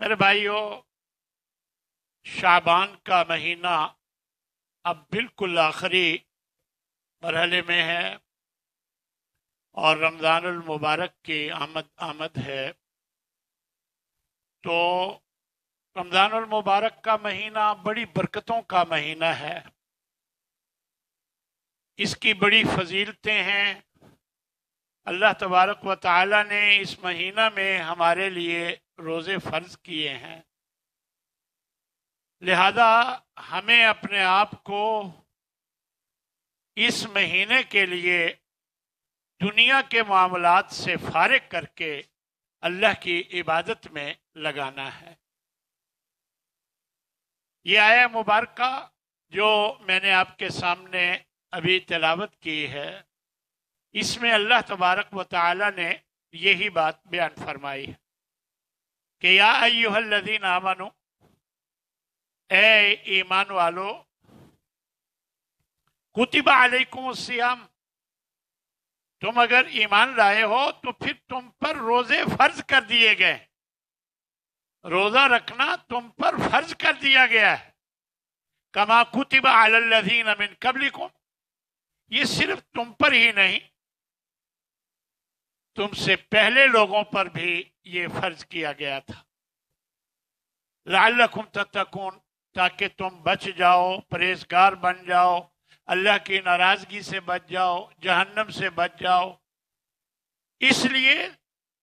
میرے بھائیو، شعبان کا مہینہ اب بالکل آخری مرحلے میں ہے اور رمضان المبارک کی آمد ہے۔ تو رمضان المبارک کا مہینہ بڑی برکتوں کا مہینہ ہے، اس کی بڑی فضیلتیں ہیں۔ اللہ تبارک و تعالی نے اس مہینہ میں ہمارے لیے روزے فرض کیے ہیں، لہذا ہمیں اپنے آپ کو اس مہینے کے لیے دنیا کے معاملات سے فارغ کر کے اللہ کی عبادت میں لگانا ہے۔ یہ آیہ مبارکہ جو میں نے آپ کے سامنے ابھی تلاوت کی ہے، اس میں اللہ تبارک و تعالی نے یہی بات بیان فرمائی ہے کہ یا ایھا الذین آمنو، اے ایمان والو، کتب علیکم الصیام، تم اگر ایمان لائے ہو تو پھر تم پر روزے فرض کر دیے گئے، روزہ رکھنا تم پر فرض کر دیا گیا ہے۔ کما کتب علی الذین من قبلکم، یہ صرف تم پر ہی نہیں، تم سے پہلے لوگوں پر بھی یہ فرض کیا گیا تھا۔ لعلکم تتقون، تاکہ تم بچ جاؤ، پرہیزگار بن جاؤ، اللہ کی ناراضگی سے بچ جاؤ، جہنم سے بچ جاؤ۔ اس لیے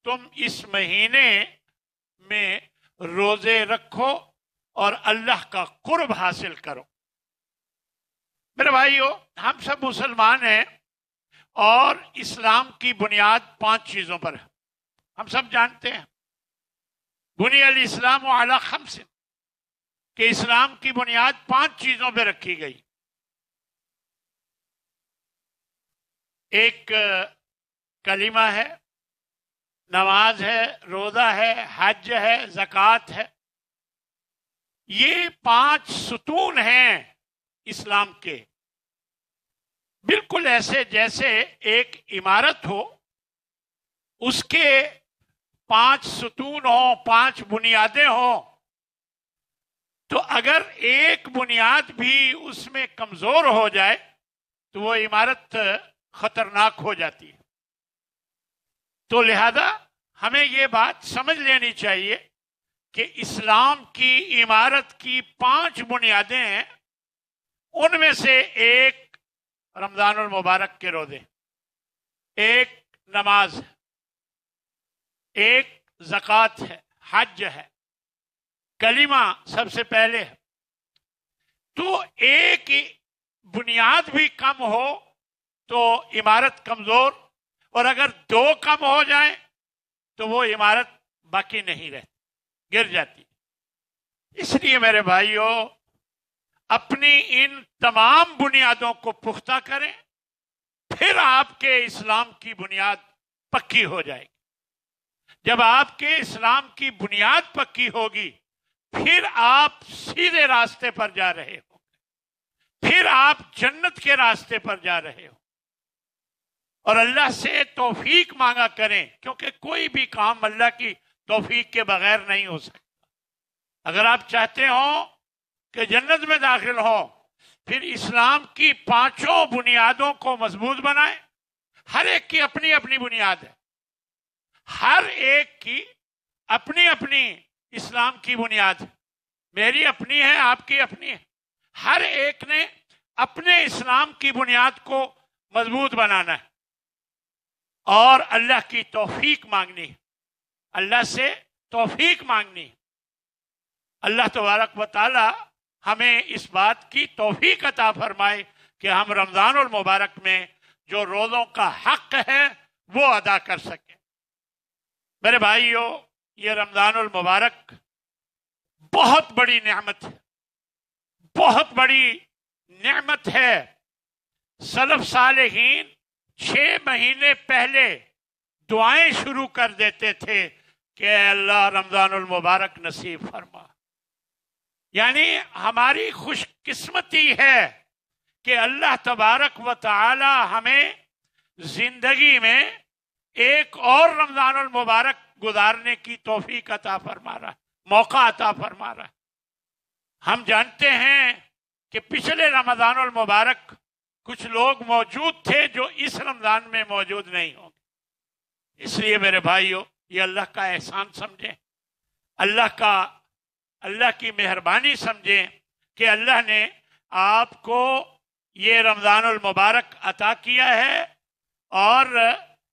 تم اس مہینے میں روزے رکھو اور اللہ کا قرب حاصل کرو۔ میرے بھائیو، ہم سب مسلمان ہیں اور اسلام کی بنیاد 5 چیزوں پر ہے، ہم سب جانتے ہیں۔ بنی الاسلام علی 5، کہ اسلام کی بنیاد 5 چیزوں پہ رکھی گئی۔ ایک کلمہ ہے، نماز ہے، روزہ ہے، حج ہے، زکوٰۃ ہے۔ یہ 5 ستون ہیں اسلام کے، بالکل ایسے جیسے ایک عمارت ہو، اس کے 5 ستون ہوں، 5 بنیادیں ہوں، تو اگر ایک بنیاد بھی اس میں کمزور ہو جائے تو وہ عمارت خطرناک ہو جاتی ہے۔ تو لہذا ہمیں یہ بات سمجھ لینی چاہیے کہ اسلام کی عمارت کی 5 بنیادیں ہیں، ان میں سے ایک رمضان المبارک کے روزے، ایک نماز ہے، ایک زکوٰۃ ہے، حج ہے، کلمہ سب سے پہلے ہے۔ تو ایک بنیاد بھی کم ہو تو عمارت کمزور، اور اگر 2 کم ہو جائیں تو وہ عمارت باقی نہیں رہتی، گر جاتی۔ اس لیے میرے بھائیو، اپنی ان تمام بنیادوں کو پختہ کریں، پھر آپ کے اسلام کی بنیاد پکی ہو جائے گی۔ جب آپ کے اسلام کی بنیاد پکی ہوگی، پھر آپ سیدھے راستے پر جا رہے ہو، پھر آپ جنت کے راستے پر جا رہے ہو۔ اور اللہ سے توفیق مانگا کریں، کیونکہ کوئی بھی کام اللہ کی توفیق کے بغیر نہیں ہو سکتا۔ اگر آپ چاہتے ہو کہ جنت میں داخل ہو، پھر اسلام کی 5 بنیادوں کو مضبوط بنائیں۔ ہر ایک کی اپنی اپنی بنیاد ہے، ہر ایک کی اپنی اپنی اسلام کی بنیاد ہے، میری اپنی ہے، آپ کی اپنی ہے۔ ہر ایک نے اپنے اسلام کی بنیاد کو مضبوط بنانا ہے اور اللہ کی توفیق مانگنی ہے، اللہ سے توفیق مانگنی ہے۔ اللہ تبارک و تعالی ہمیں اس بات کی توفیق عطا فرمائے کہ ہم رمضان المبارک میں جو روزوں کا حق ہے وہ ادا کر سکیں۔ میرے بھائیو، یہ رمضان المبارک بہت بڑی نعمت ہے، بہت بڑی نعمت ہے۔ سلف صالحین 6 مہینے پہلے دعائیں شروع کر دیتے تھے کہ اے اللہ رمضان المبارک نصیب فرما۔ یعنی ہماری خوش قسمتی ہے کہ اللہ تبارک و تعالی ہمیں زندگی میں ایک اور رمضان المبارک گزارنے کی توفیق عطا فرما رہا ہے۔ موقع عطا فرما رہا ہے۔ ہم جانتے ہیں کہ پچھلے رمضان المبارک کچھ لوگ موجود تھے جو اس رمضان میں موجود نہیں ہوں گے، اس لیے میرے بھائیوں یہ اللہ کا احسان سمجھیں، اللہ کی مہربانی سمجھیں کہ اللہ نے آپ کو یہ رمضان المبارک عطا کیا ہے اور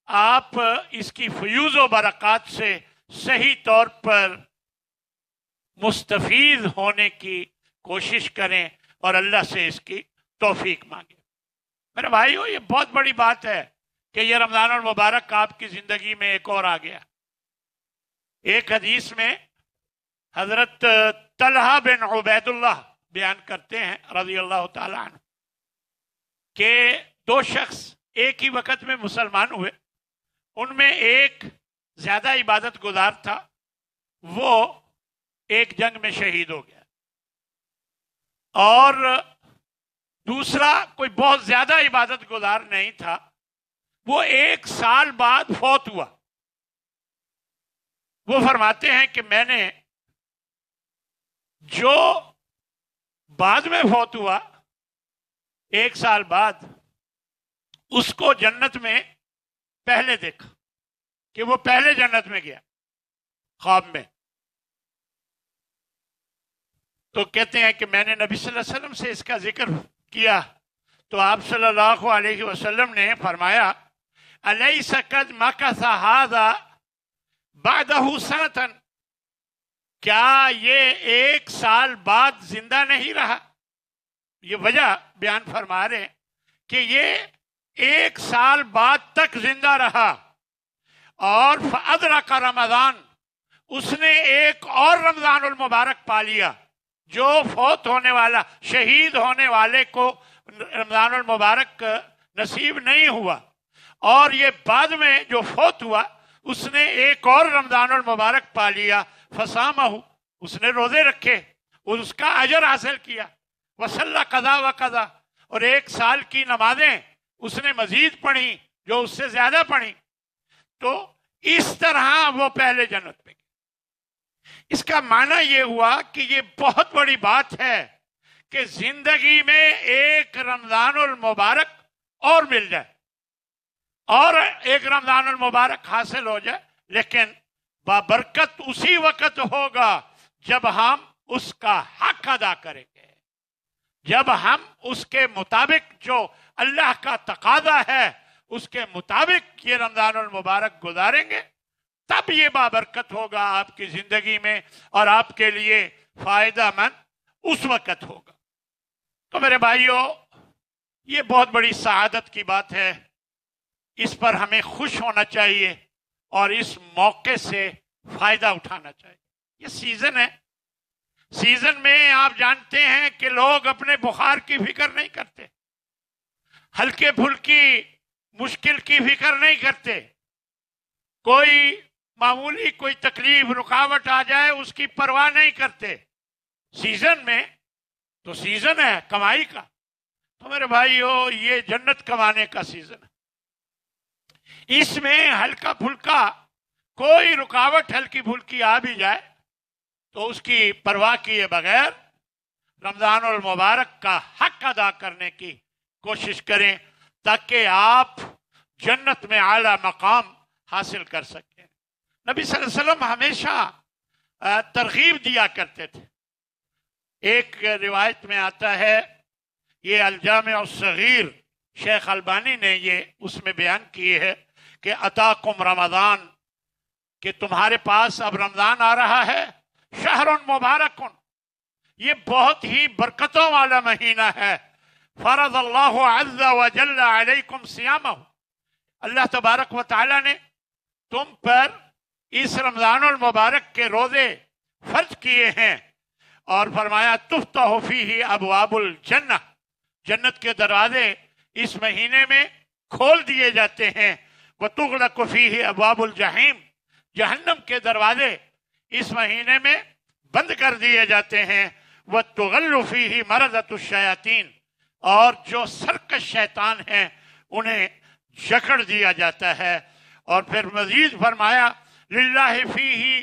آپ اس کی فیوز و برکات سے صحیح طور پر مستفید ہونے کی کوشش کریں اور اللہ سے اس کی توفیق مانگیں۔ میرے بھائیو یہ بہت بڑی بات ہے کہ یہ رمضان المبارک آپ کی زندگی میں ایک اور آ گیا۔ ایک حدیث میں حضرت طلحہ بن عبید اللہ بیان کرتے ہیں رضی اللہ تعالیٰ عنہ کہ دو شخص ایک ہی وقت میں مسلمان ہوئے، ان میں ایک زیادہ عبادت گزار تھا، وہ ایک جنگ میں شہید ہو گیا، اور دوسرا کوئی بہت زیادہ عبادت گزار نہیں تھا، وہ 1 سال بعد فوت ہوا۔ وہ فرماتے ہیں کہ میں نے جو بعد میں فوت ہوا 1 سال بعد، اس کو جنت میں پہلے دیکھا کہ وہ پہلے جنت میں گیا خواب میں۔ تو کہتے ہیں کہ میں نے نبی صلی اللہ علیہ وسلم سے اس کا ذکر کیا تو آپ صلی اللہ علیہ وسلم نے فرمایا الیس قد مکث ھذا بعدہ سنۃ، کیا یہ 1 سال بعد زندہ نہیں رہا؟ یہ وجہ بیان فرما رہے ہیں کہ یہ 1 سال بعد تک زندہ رہا، اور فادرک رمضان، اس نے ایک اور رمضان المبارک پا لیا۔ جو فوت ہونے والا، شہید ہونے والے کو رمضان المبارک نصیب نہیں ہوا، اور یہ بعد میں جو فوت ہوا اس نے ایک اور رمضان المبارک پا لیا، فصامہ، اس نے روزے رکھے اور اس کا اجر حاصل کیا، وصلی قضا و قضا، اور 1 سال کی نمازیں اس نے مزید پڑھی جو اس سے زیادہ پڑھی، تو اس طرح وہ پہلے جنت میں گئے۔ اس کا معنی یہ ہوا کہ یہ بہت بڑی بات ہے کہ زندگی میں ایک رمضان المبارک اور مل جائے اور ایک رمضان المبارک حاصل ہو جائے، لیکن بابرکت اسی وقت ہوگا جب ہم اس کا حق ادا کریں گے، جب ہم اس کے مطابق جو اللہ کا تقاضا ہے اس کے مطابق یہ رمضان المبارک گزاریں گے، تب یہ بابرکت ہوگا آپ کی زندگی میں اور آپ کے لیے فائدہ مند اس وقت ہوگا۔ تو میرے بھائیوں یہ بہت بڑی سعادت کی بات ہے، اس پر ہمیں خوش ہونا چاہیے اور اس موقع سے فائدہ اٹھانا چاہیے۔ یہ سیزن ہے، سیزن میں آپ جانتے ہیں کہ لوگ اپنے بخار کی فکر نہیں کرتے، ہلکے پھلکی مشکل کی فکر نہیں کرتے، کوئی معمولی کوئی تکلیف رکاوٹ آ جائے اس کی پرواہ نہیں کرتے۔ سیزن میں تو سیزن ہے کمائی کا، تو میرے بھائیو یہ جنت کمانے کا سیزن ہے، اس میں ہلکا پھلکا کوئی رکاوٹ ہلکی پھلکی آ بھی جائے تو اس کی پرواہ کیے بغیر رمضان المبارک کا حق ادا کرنے کی کوشش کریں تاکہ آپ جنت میں اعلیٰ مقام حاصل کر سکیں۔ نبی صلی اللہ علیہ وسلم ہمیشہ ترغیب دیا کرتے تھے۔ ایک روایت میں آتا ہے، یہ الجامع الصغیر شیخ البانی نے یہ اس میں بیان کی ہے کہ اتاکم رمضان، کہ تمہارے پاس اب رمضان آ رہا ہے، شہر مبارک، یہ بہت ہی برکتوں والا مہینہ ہے، فرض اللہ عز وجل علیکم صیامہ، اللہ تبارک و تعالی نے تم پر اس رمضان المبارک کے روزے فرض کیے ہیں، اور فرمایا تفتح فیہ ابواب الجنہ، جنت کے دروازے اس مہینے میں کھول دیے جاتے ہیں، وتغلق فیہ ابواب الجحیم، جہنم کے دروازے اس مہینے میں بند کر دیے جاتے ہیں، وتغل فیہ مردۃ الشیاطین، اور جو سرکش شیطان ہیں انہیں جکڑ دیا جاتا ہے۔ اور پھر مزید فرمایا للہ فیہ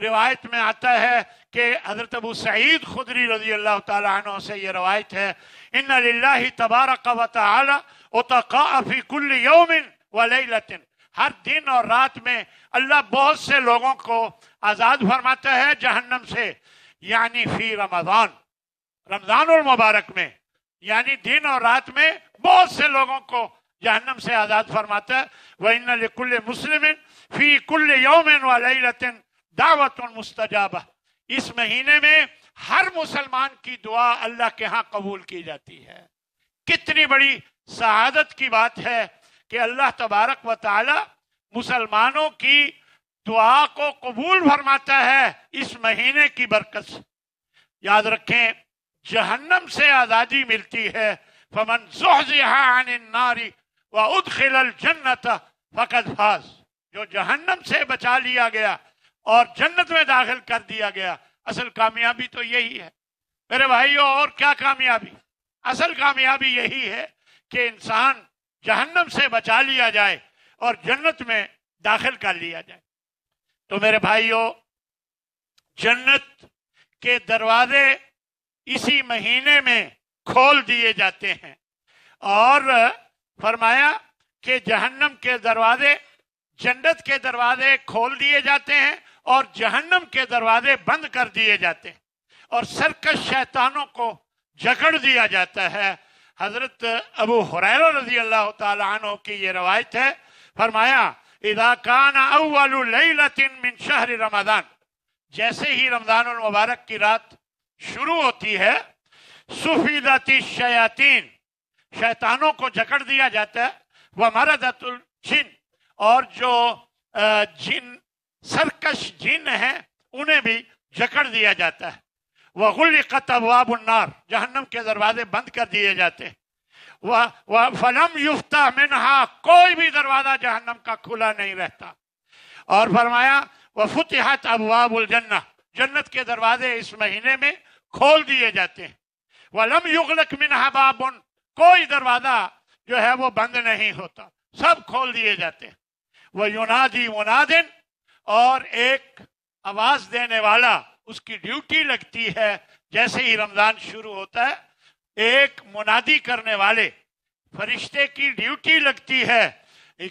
روایت میں آتا ہے کہ حضرت ابو سعید خدری رضی اللہ تعالیٰ عنہ سے یہ روایت ہے، ان للہ تبارک و تعالی اتقاء فی کل یوم و لیلۃ، ہر دن اور رات میں اللہ بہت سے لوگوں کو آزاد فرماتا ہے جہنم سے، یعنی فی رمضان، رمضان المبارک میں، یعنی دن اور رات میں بہت سے لوگوں کو جہنم سے آزاد فرماتا ہے۔ وَإِنَّ لِكُلِّ مُسْلِمٍ فِي كُلِّ يَوْمٍ وَلَيْلَةٍ دعوت مستجابہ، اس مہینے میں ہر مسلمان کی دعا اللہ کے ہاں قبول کی جاتی ہے۔ کتنی بڑی سعادت کی بات ہے کہ اللہ تبارک و تعالی مسلمانوں کی دعا کو قبول فرماتا ہے اس مہینے کی برکت سے۔ یاد رکھیں، جہنم سے آزادی ملتی ہے، فمن زحزح عن النار وادخل الجنت فقد فاز، جو جہنم سے بچا لیا گیا اور جنت میں داخل کر دیا گیا، اصل کامیابی تو یہی ہے میرے بھائیوں۔ اور کیا کامیابی؟ اصل کامیابی یہی ہے کہ انسان جہنم سے بچا لیا جائے اور جنت میں داخل کر لیا جائے۔ تو میرے بھائیوں، جنت کے دروازے اسی مہینے میں کھول دیے جاتے ہیں، اور فرمایا کہ جہنم کے دروازے، جنت کے دروازے کھول دیے جاتے ہیں اور جہنم کے دروازے بند کر دیے جاتے ہیں، اور سرکش شیطانوں کو جکڑ دیا جاتا ہے۔ حضرت ابو ہریرہ رضی اللہ تعالی عنہ کی یہ روایت ہے، فرمایا اذا کان اول لیلۃ من شہر رمضان، جیسے ہی رمضان المبارک کی رات شروع ہوتی ہے، سفیدت الشیاطین، شیطانوں کو جکڑ دیا جاتا ہے، ومردت الجن، اور جو جن سرکش جن ہیں انہیں بھی جکڑ دیا جاتا ہے، وغلقت ابواب النار، جہنم کے دروازے بند کر دیے جاتے ہیں، فلم یفتح منہا، کوئی بھی دروازہ جہنم کا کھلا نہیں رہتا، اور فرمایا وفتحت ابواب الجنہ، جنت کے دروازے اس مہینے میں کھول دیے جاتے ہیں، ولم یغلق منہا باب، کوئی دروازہ جو ہے وہ بند نہیں ہوتا، سب کھول دیے جاتے ہیں، وینادی منادن، اور ایک آواز دینے والا، اس کی ڈیوٹی لگتی ہے جیسے ہی رمضان شروع ہوتا ہے، ایک منادی کرنے والے فرشتے کی ڈیوٹی لگتی ہے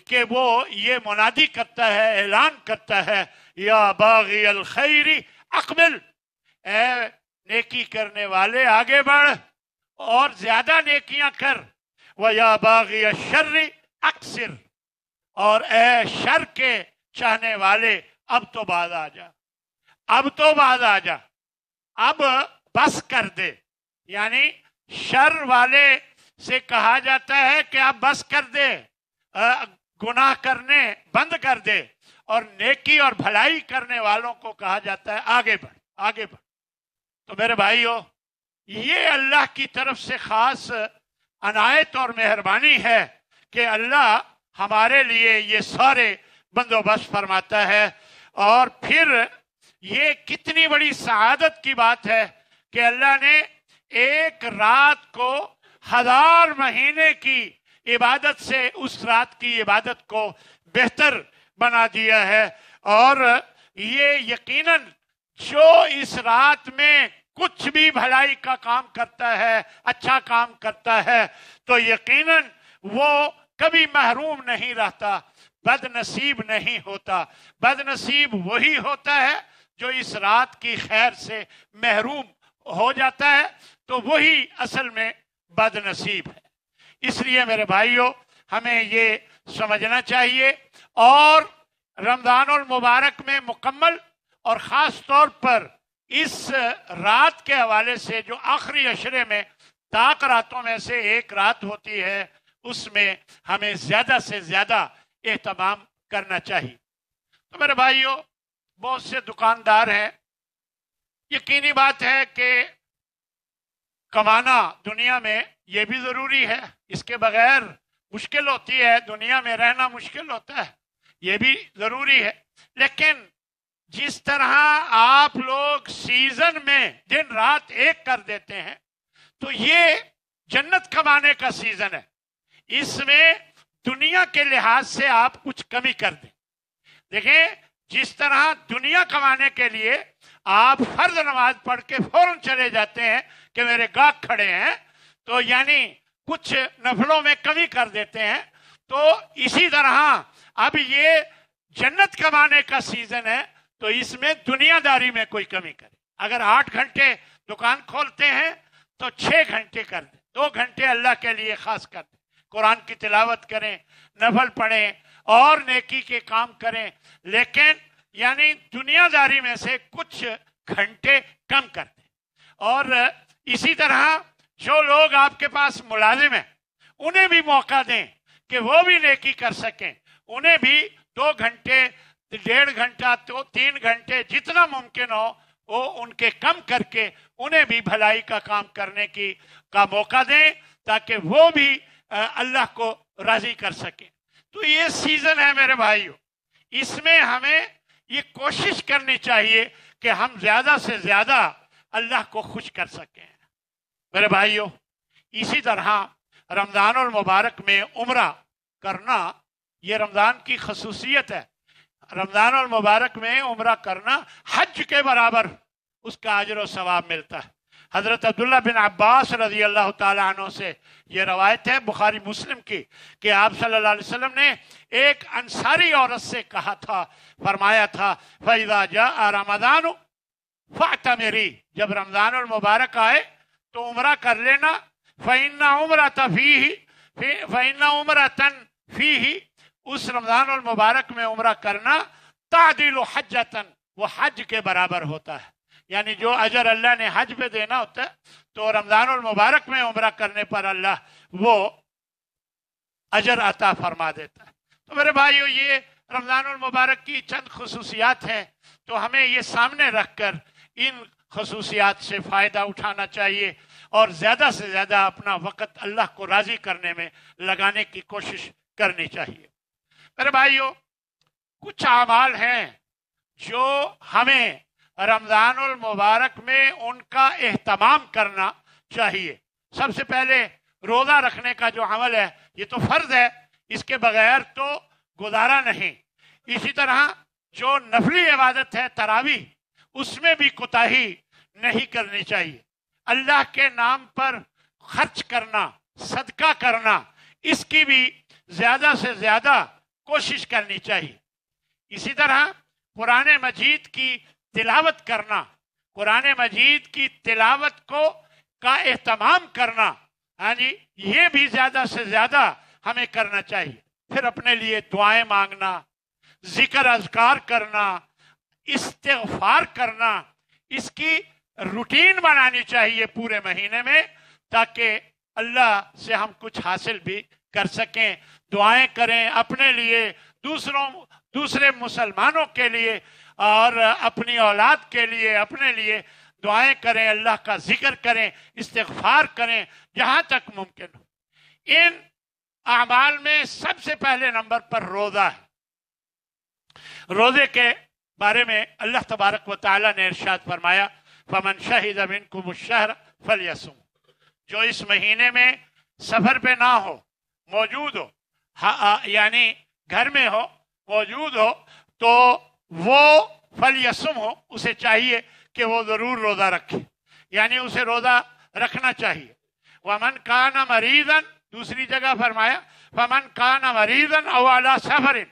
کہ وہ یہ منادی کرتا ہے، اعلان کرتا ہے، یا باغی الخیر اقبل، اے نیکی کرنے والے آگے بڑھ اور زیادہ نیکیاں کر، وَيَا بَاغِيَ الشَّرِّ اقصر، اور اے شر کے چاہنے والے اب تو باز آ جا، اب تو باز آ جا، اب بس کر دے۔ یعنی شر والے سے کہا جاتا ہے کہ اب بس کر دے، گناہ کرنے بند کر دے، اور نیکی اور بھلائی کرنے والوں کو کہا جاتا ہے آگے بڑھ، آگے بڑھ۔ تو میرے بھائیو، یہ اللہ کی طرف سے خاص عنایت اور مہربانی ہے کہ اللہ ہمارے لیے یہ سارے بندوبست فرماتا ہے، اور پھر یہ کتنی بڑی سعادت کی بات ہے کہ اللہ نے ایک رات کو 1000 مہینے کی عبادت سے اس رات کی عبادت کو بہتر بنا دیا ہے۔ اور یہ یقیناً جو اس رات میں کچھ بھی بھلائی کا کام کرتا ہے، اچھا کام کرتا ہے، تو یقیناً وہ کبھی محروم نہیں رہتا، بد نصیب نہیں ہوتا۔ بد نصیب وہی ہوتا ہے جو اس رات کی خیر سے محروم ہو جاتا ہے، تو وہی اصل میں بد نصیب ہے۔ اس لیے میرے بھائیوں، ہمیں یہ سمجھنا چاہیے، اور رمضان المبارک میں مکمل اور خاص طور پر اس رات کے حوالے سے جو آخری عشرے میں طاق راتوں میں سے ایک رات ہوتی ہے، اس میں ہمیں زیادہ سے زیادہ اہتمام کرنا چاہیے۔ تو میرے بھائیوں، بہت سے دکاندار ہیں، یقینی بات ہے کہ کمانا دنیا میں یہ بھی ضروری ہے، اس کے بغیر مشکل ہوتی ہے، دنیا میں رہنا مشکل ہوتا ہے، یہ بھی ضروری ہے، لیکن جس طرح آپ لوگ سیزن میں دن رات ایک کر دیتے ہیں، تو یہ جنت کمانے کا سیزن ہے، اس میں دنیا کے لحاظ سے آپ کچھ کمی کر دیں۔ دیکھیں، جس طرح دنیا کمانے کے لیے آپ فرض نماز پڑھ کے فوراً چلے جاتے ہیں کہ میرے گاہک کھڑے ہیں، تو یعنی کچھ نفلوں میں کمی کر دیتے ہیں، تو اسی طرح اب یہ جنت کمانے کا سیزن ہے تو اس میں دنیا داری میں کوئی کمی کرے۔ اگر 8 گھنٹے دکان کھولتے ہیں تو 6 گھنٹے کر دیں، 2 گھنٹے اللہ کے لیے خاص کر دیں، قرآن کی تلاوت کریں، نفل پڑھیں اور نیکی کے کام کریں، لیکن یعنی دنیا داری میں سے کچھ گھنٹے کم کر دیں۔ اور اسی طرح جو لوگ آپ کے پاس ملازم ہیں انہیں بھی موقع دیں کہ وہ بھی نیکی کر سکیں، انہیں بھی 2 گھنٹے 1.5 گھنٹہ تو 3 گھنٹے جتنا ممکن ہو وہ ان کے کم کر کے انہیں بھی بھلائی کا کام کرنے کا موقع دیں تاکہ وہ بھی اللہ کو راضی کر سکیں۔ تو یہ سیزن ہے میرے بھائیوں، اس میں ہمیں یہ کوشش کرنی چاہیے کہ ہم زیادہ سے زیادہ اللہ کو خوش کر سکیں میرے بھائیوں۔ اسی طرح رمضان المبارک میں عمرہ کرنا یہ رمضان کی خصوصیت ہے۔ رمضان المبارک میں عمرہ کرنا حج کے برابر اس کا اجر و ثواب ملتا ہے۔ حضرت عبداللہ بن عباس رضی اللہ تعالیٰ عنہ سے یہ روایت ہے بخاری مسلم کی کہ آپ صلی اللہ علیہ وسلم نے ایک انصاری عورت سے کہا تھا، فرمایا تھا فَإِذَا جَاءَ رَمَضَانُ فَاعْتَمِرِي، جب رمضان المبارک آئے تو عمرہ کر لینا، فَإِنَّ عُمْرَةَ فِيهِ، اس رمضان المبارک میں عمرہ کرنا تعدیل حجتاً، وہ حج کے برابر ہوتا ہے، یعنی جو اجر اللہ نے حج پہ دینا ہوتا ہے تو رمضان المبارک میں عمرہ کرنے پر اللہ وہ اجر عطا فرما دیتا ہے۔ تو میرے بھائیو یہ رمضان المبارک کی چند خصوصیات ہیں، تو ہمیں یہ سامنے رکھ کر ان خصوصیات سے فائدہ اٹھانا چاہیے اور زیادہ سے زیادہ اپنا وقت اللہ کو راضی کرنے میں لگانے کی کوشش کرنی چاہیے۔ میرے بھائیو کچھ اعمال ہیں جو ہمیں رمضان المبارک میں ان کا اہتمام کرنا چاہیے۔ سب سے پہلے روزہ رکھنے کا جو عمل ہے یہ تو فرض ہے، اس کے بغیر تو گزارا نہیں۔ اسی طرح جو نفلی عبادت ہے تراویح، اس میں بھی کوتاہی نہیں کرنی چاہیے۔ اللہ کے نام پر خرچ کرنا، صدقہ کرنا، اس کی بھی زیادہ سے زیادہ کوشش کرنی چاہیے۔ اسی طرح قرآن مجید کی تلاوت کرنا، قرآن مجید کی تلاوت کا اہتمام کرنا، ہاں جی، یہ بھی زیادہ سے زیادہ ہمیں کرنا چاہیے۔ پھر اپنے لیے دعائیں مانگنا، ذکر اذکار کرنا، استغفار کرنا، اس کی روٹین بنانی چاہیے پورے مہینے میں تاکہ اللہ سے ہم کچھ حاصل بھی کر سکیں۔ دعائیں کریں اپنے لیے، دوسرے مسلمانوں کے لیے اور اپنی اولاد کے لیے، اپنے لیے دعائیں کریں، اللہ کا ذکر کریں، استغفار کریں جہاں تک ممکن ہو۔ ان اعمال میں سب سے پہلے نمبر پر روزہ ہے۔ روزے کے بارے میں اللہ تبارک و تعالیٰ نے ارشاد فرمایا فَمَنْ شَهِدَ مِنْكُمُ الشَّهْرَ فَلْيَصُمْ، جو اس مہینے میں سفر پہ نہ ہو، موجود ہو، یعنی گھر میں ہو، موجود ہو، تو وہ فَلْيَصُمْ ہو، اسے چاہیے کہ وہ ضرور روزہ رکھے، یعنی اسے روزہ رکھنا چاہیے۔ وَمَنْ كَانَ مَرِيضًا، دوسری جگہ فرمایا فَمَنْ كَانَ مَرِيضًا أَوْ عَلَى سَفَرٍ،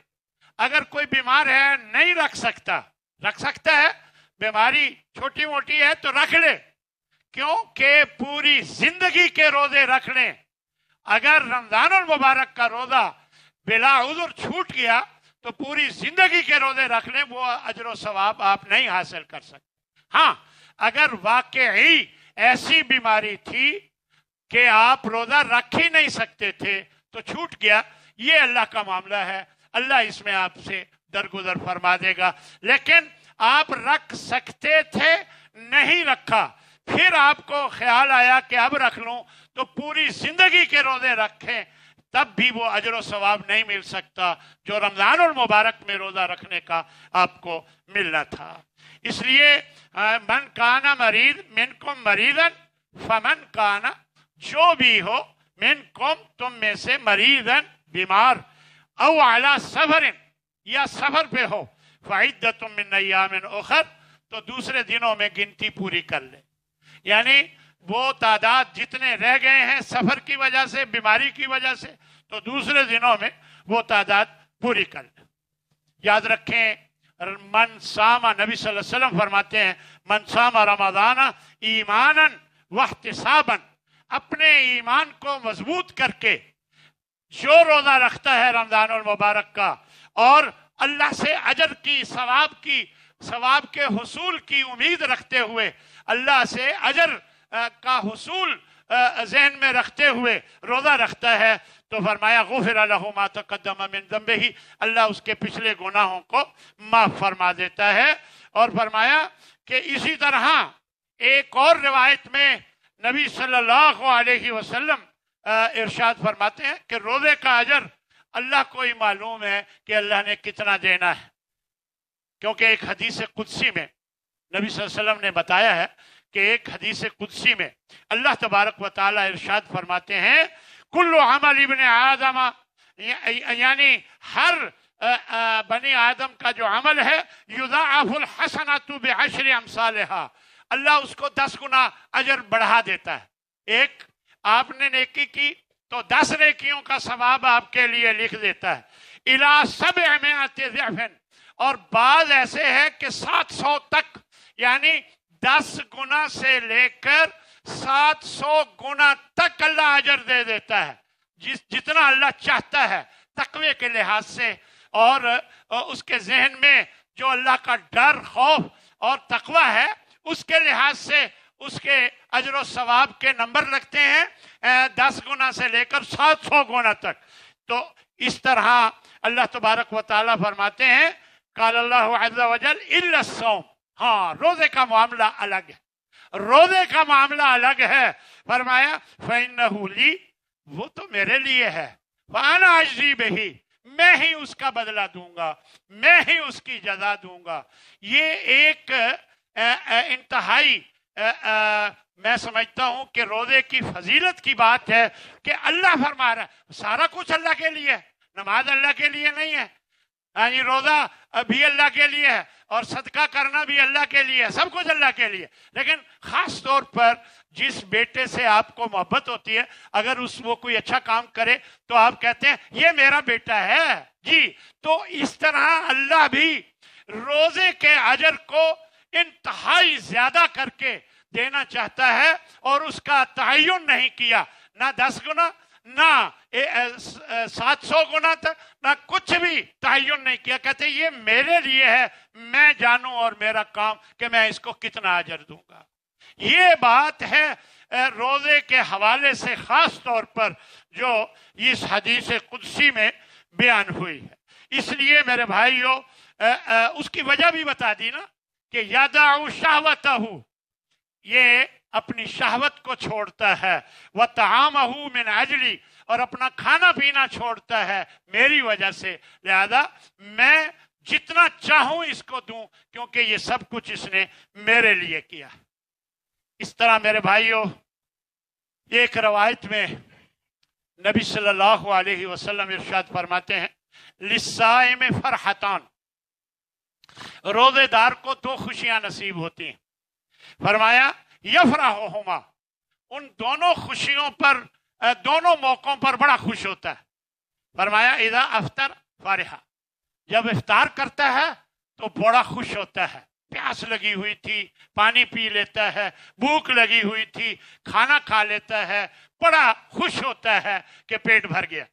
اگر کوئی بیمار ہے نہیں رکھ سکتا ہے، بیماری چھوٹی موٹی ہے تو رکھ لے، کیونکہ پوری زندگی کے روزے رکھ لیں۔ اگر رمضان المبارک کا روزہ بلا عذر چھوٹ گیا تو پوری زندگی کے روزے رکھ لیں، وہ اجر و ثواب آپ نہیں حاصل کر سکتے۔ ہاں اگر واقعی ایسی بیماری تھی کہ آپ روزہ رکھ ہی نہیں سکتے تھے تو چھوٹ گیا، یہ اللہ کا معاملہ ہے، اللہ اس میں آپ سے درگزر فرما دے گا۔ لیکن آپ رکھ سکتے تھے، نہیں رکھا، پھر آپ کو خیال آیا کہ اب رکھ لوں، تو پوری زندگی کے روزے رکھیں، تب بھی وہ اجر و ثواب نہیں مل سکتا جو رمضان المبارک میں روزہ رکھنے کا آپ کو ملنا تھا۔ اس لیے من کان مریض منکم مریضا فمن کان، جو بھی ہو، منکم تم میں سے، مریضا بیمار، او علی سفر یا سفر پہ ہو، فعدۃ من ایام اخر، تو دوسرے دنوں میں گنتی پوری کر لے. یعنی وہ تعداد جتنے رہ گئے ہیں سفر کی وجہ سے، بیماری کی وجہ سے، تو دوسرے دنوں میں وہ تعداد پوری کر لے. یاد رکھیں من ساما، نبی صلی اللہ علیہ وسلم فرماتے ہیں من ساما رمضان ایمانا واحتسابا، اپنے ایمان کو مضبوط کر کے جو روزہ رکھتا ہے رمضان المبارک کا، اور اللہ سے اجر کی، ثواب کے حصول کی امید رکھتے ہوئے، اللہ سے اجر کا حصول ذہن میں رکھتے ہوئے روزہ رکھتا ہے، تو فرمایا غفر لہ ما تقدم من ذنبہ، اللہ اس کے پچھلے گناہوں کو معاف فرما دیتا ہے. اور فرمایا کہ اسی طرح ایک اور روایت میں نبی صلی اللہ علیہ وسلم ارشاد فرماتے ہیں کہ روزے کا اجر اللہ کو ہی معلوم ہے کہ اللہ نے کتنا دینا ہے. کیونکہ ایک حدیث قدسی میں نبی صلی اللہ علیہ وسلم نے بتایا ہے کہ ایک حدیث قدسی میں اللہ تبارک و تعالی ارشاد فرماتے ہیں کل عمل ابن آدم، یعنی ہر بنی آدم کا جو عمل ہے یضاعف الحسنات بعشر امثالها، اللہ اس کو 10 گنا اجر بڑھا دیتا ہے. ایک آپ نے نیکی کی تو 10 نیکیوں کا ثواب آپ کے لیے لکھ دیتا ہے. الی 700 ضعف، اور بعض ایسے ہے کہ 700 تک، یعنی 10 گنا سے لے کر 700 گنا تک اللہ اجر دے دیتا ہے، جتنا اللہ چاہتا ہے تقوی کے لحاظ سے، اور اس کے ذہن میں جو اللہ کا ڈر، خوف اور تقوی ہے اس کے لحاظ سے اس کے اجر و ثواب کے نمبر لگتے ہیں 10 گنا سے لے کر 700 گنا تک. تو اس طرح اللہ تبارک و تعالیٰ فرماتے ہیں قال اللہ عز وجل الا الصوم، ہاں روزے کا معاملہ الگ ہے، روزے کا معاملہ الگ ہے. فرمایا فإنہ لی، وہ تو میرے لیے ہے، وأنا أجزي بہ، میں ہی اس کا بدلہ دوں گا، میں ہی اس کی جزا دوں گا. یہ ایک انتہائی میں سمجھتا ہوں کہ روزے کی فضیلت کی بات ہے کہ اللہ فرما رہا ہے سارا کچھ اللہ کے لیے ہے، نماز اللہ کے لیے نہیں ہے، یعنی روزہ بھی اللہ کے لیے ہے، اور صدقہ کرنا بھی اللہ کے لیے ہے، سب کچھ اللہ کے لیے. لیکن خاص طور پر جس بیٹے سے آپ کو محبت ہوتی ہے، اگر وہ کوئی اچھا کام کرے تو آپ کہتے ہیں یہ میرا بیٹا ہے جی. تو اس طرح اللہ بھی روزے کے اجر کو انتہائی زیادہ کر کے دینا چاہتا ہے، اور اس کا تعین نہیں کیا، نہ 10 گنا، نہ 700 گنا تک، نہ کچھ بھی تعین نہیں کیا. کہتے یہ میرے لیے ہے، میں جانوں اور میرا کام کہ میں اس کو کتنا اجر دوں گا. یہ بات ہے روزے کے حوالے سے خاص طور پر جو اس حدیث قدسی میں بیان ہوئی ہے. اس لیے میرے بھائیوں اس کی وجہ بھی بتا دی نا کہ یدع شہوتہ، یہ اپنی شہوت کو چھوڑتا ہے، وطعامہ من اجلی، اور اپنا کھانا پینا چھوڑتا ہے میری وجہ سے، لہذا میں جتنا چاہوں اس کو دوں کیونکہ یہ سب کچھ اس نے میرے لیے کیا. اس طرح میرے بھائیوں ایک روایت میں نبی صلی اللہ علیہ وسلم ارشاد فرماتے ہیں للصائم فرحتان، روزے دار کو 2 خوشیاں نصیب ہوتی ہیں. فرمایا یفرحہما، ان دونوں خوشیوں پر، دونوں موقعوں پر بڑا خوش ہوتا ہے. فرمایا اذا افطر فرح، جب افطار کرتا ہے تو بڑا خوش ہوتا ہے، پیاس لگی ہوئی تھی پانی پی لیتا ہے، بھوک لگی ہوئی تھی کھانا کھا لیتا ہے، بڑا خوش ہوتا ہے کہ پیٹ بھر گیا.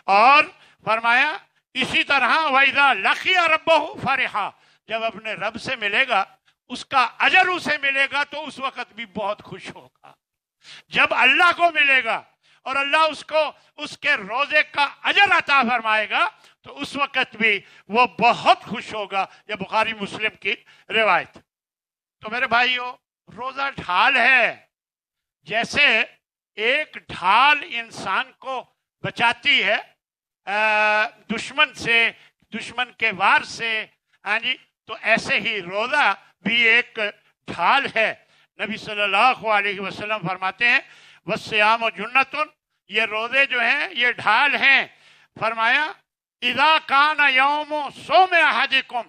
اور فرمایا اسی طرح وَإِذَا لَقِيَ رَبَّهُ فَرِحَ، جب اپنے رب سے ملے گا، اس کا اجر اسے ملے گا تو اس وقت بھی بہت خوش ہوگا. جب اللہ کو ملے گا اور اللہ اس کو اس کے روزے کا اجر عطا فرمائے گا تو اس وقت بھی وہ بہت خوش ہوگا. یہ بخاری مسلم کی روایت. تو میرے بھائیو روزہ ڈھال ہے، جیسے ایک ڈھال انسان کو بچاتی ہے دشمن سے، دشمن کے وار سے، ہاں جی، تو ایسے ہی روزہ بھی ایک ڈھال ہے. نبی صلی اللہ علیہ وسلم فرماتے ہیں وَالصِّيَامُ جُنَّةٌ، یہ روزے جو ہیں یہ ڈھال ہیں. فرمایا اِذَا كَانَ يَوْمُ صَوْمِ أَحَدِكُمْ،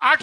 8